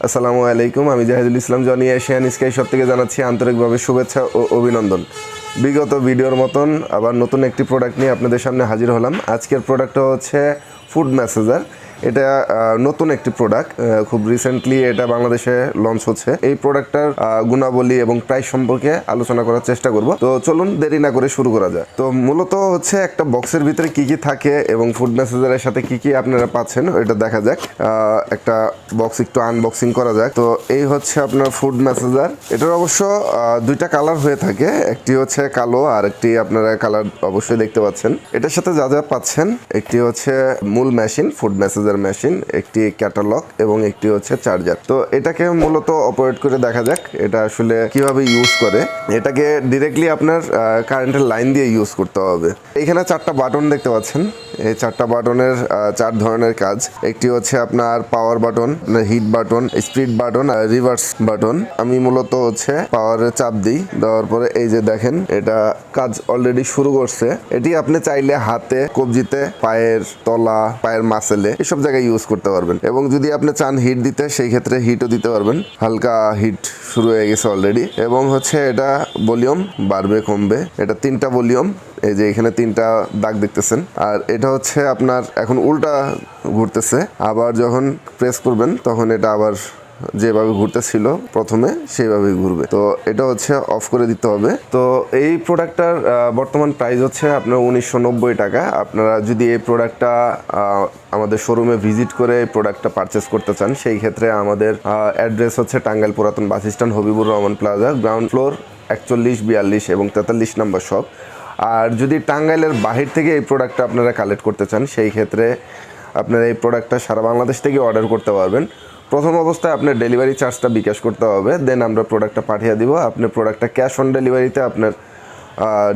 আসসালামু আলাইকুম, আমি জাহিদুল ইসলাম জনি এশিয়ান স্কাই শপ থেকে জানাচ্ছি আন্তরিকভাবে শুভেচ্ছা ও অভিনন্দন। বিগত ভিডিওর মতন আবার নতুন একটি প্রোডাক্ট নিয়ে আপনাদের সামনে হাজির হলাম। আজকের প্রোডাক্টটা হচ্ছে ফুড মেসেজার। এটা নতুন একটি প্রোডাক্ট, খুব রিসেন্টলি এটা বাংলাদেশে লঞ্চ হচ্ছে। এই প্রোডাক্টটার গুণাবলী এবং প্রাইস সম্পর্কে আলোচনা করার চেষ্টা করব। তো চলুন দেরি না করে শুরু করা যায়। তো মূলত হচ্ছে একটা বক্সের ভিতরে কি কি থাকে এবং ফুড মেসেজারের সাথে কি কি আপনারা পাচ্ছেন এটা দেখা যাক। একটা বক্স একটু আনবক্সিং করা যাক। তো এই হচ্ছে আপনার ফুড মেসেজার। এটার অবশ্য দুইটা কালার হয়ে থাকে, একটি হচ্ছে কালো আর একটি আপনারা কালার অবশ্যই দেখতে পাচ্ছেন। এটার সাথে যা যা পাচ্ছেন, একটি হচ্ছে মূল মেশিন, ফুড মেসেজার মেশিন, একটি ক্যাটালগ এবং একটি হচ্ছে চার্জার। তো এটাকে মূলত অপারেট করে দেখা যাক এটা আসলে কিভাবে ইউজ করে। এটাকে ডিরেক্টলি আপনার কারেন্টের লাইন দিয়ে ইউজ করতে হবে। এখানে চারটা বাটন দেখতে পাচ্ছেন। এই চারটা বাটনের চার ধরনের কাজ। একটি হচ্ছে আপনার power button, heat button, speed button আর রিভার্স বাটন। আমি মূলত হচ্ছে পাওয়ারে চাপ দিই, দেওয়ার পরে এই যে দেখেন এটা কাজ অলরেডি শুরু করছে। এটি আপনি চাইলে হাতে, কবজিতে, পায়ের তলা, পায়ের মাসেলে এসব জায়গায় ইউজ করতে পারবেন। এবং যদি আপনি চান হিট দিতে, সেই ক্ষেত্রে হিটও দিতে পারবেন। হালকা হিট শুরু হয়ে গেছে অলরেডি। এবং হচ্ছে এটা ভলিউম বাড়বে কমবে। এটা তিনটা ভলিউম, এই যে এখানে তিনটা দাগ দেখতেছেন। আর এটা হচ্ছে আপনার এখন উল্টা ঘুরতেছে, আবার যখন প্রেস করবেন তখন এটা আবার যেভাবে ঘুরতেছিল প্রথমে সেইভাবেই ঘুরবে। তো এটা হচ্ছে অফ করে দিতে হবে। তো এই প্রোডাক্টটার বর্তমান প্রাইস হচ্ছে আপনার 1990 টাকা। আপনারা যদি এই প্রোডাক্টটা আমাদের শোরুমে ভিজিট করে এই প্রোডাক্টটা পারচেস করতে চান, সেই ক্ষেত্রে আমাদের অ্যাড্রেস হচ্ছে টাঙ্গাইল পুরাতন bus stand, Habibur Rahman plaza, ground floor 41, 42 এবং 43 নম্বর শপ। আর যদি টাঙ্গাইলের বাহির থেকে এই প্রোডাক্টটা আপনারা কালেক্ট করতে চান, সেই ক্ষেত্রে আপনারা এই প্রোডাক্টটা সারা বাংলাদেশ থেকে অর্ডার করতে পারবেন। প্রথম অবস্থায় আপনার ডেলিভারি চার্জটা বিকাশ করতে হবে, দেন আমরা প্রোডাক্টটা পাঠিয়ে দিব। আপনি প্রোডাক্টটা ক্যাশ অন ডেলিভারিতে আপনার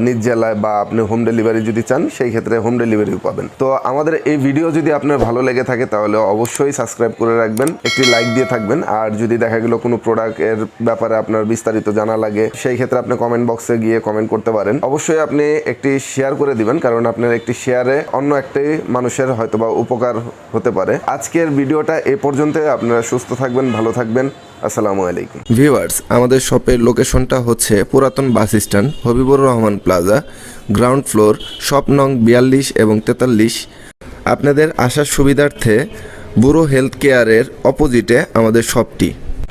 নিজ জেলায় বা আপনি হোম ডেলিভারি যদি চান, সেই ক্ষেত্রে হোম ডেলিভারিও পাবেন। তো আমাদের এই ভিডিও যদি আপনার ভালো লেগে থাকে তাহলে অবশ্যই সাবস্ক্রাইব করে রাখবেন, একটি লাইক দিয়ে থাকবেন। আর যদি দেখা গেল কোনো প্রোডাক্টের ব্যাপারে আপনার বিস্তারিত জানা লাগে, সেই ক্ষেত্রে আপনি কমেন্ট বক্সে গিয়ে কমেন্ট করতে পারেন। অবশ্যই আপনি একটি শেয়ার করে দিবেন, কারণ আপনার একটি শেয়ারে অন্য একটি মানুষের হয়তোবা উপকার হতে পারে। আজকের ভিডিওটা এ পর্যন্ত। আপনারা সুস্থ থাকবেন, ভালো থাকবেন। আসসালামু আলাইকুম ভিউয়ার্স, আমাদের শপের লোকেশনটা হচ্ছে পুরাতন bus stand, Habibur Rahman plaza, ground floor, shop নং 42 এবং 43। আপনাদের আসার সুবিধার্থে ব্যুরো হেলথ কেয়ারের অপোজিটে আমাদের শপটি।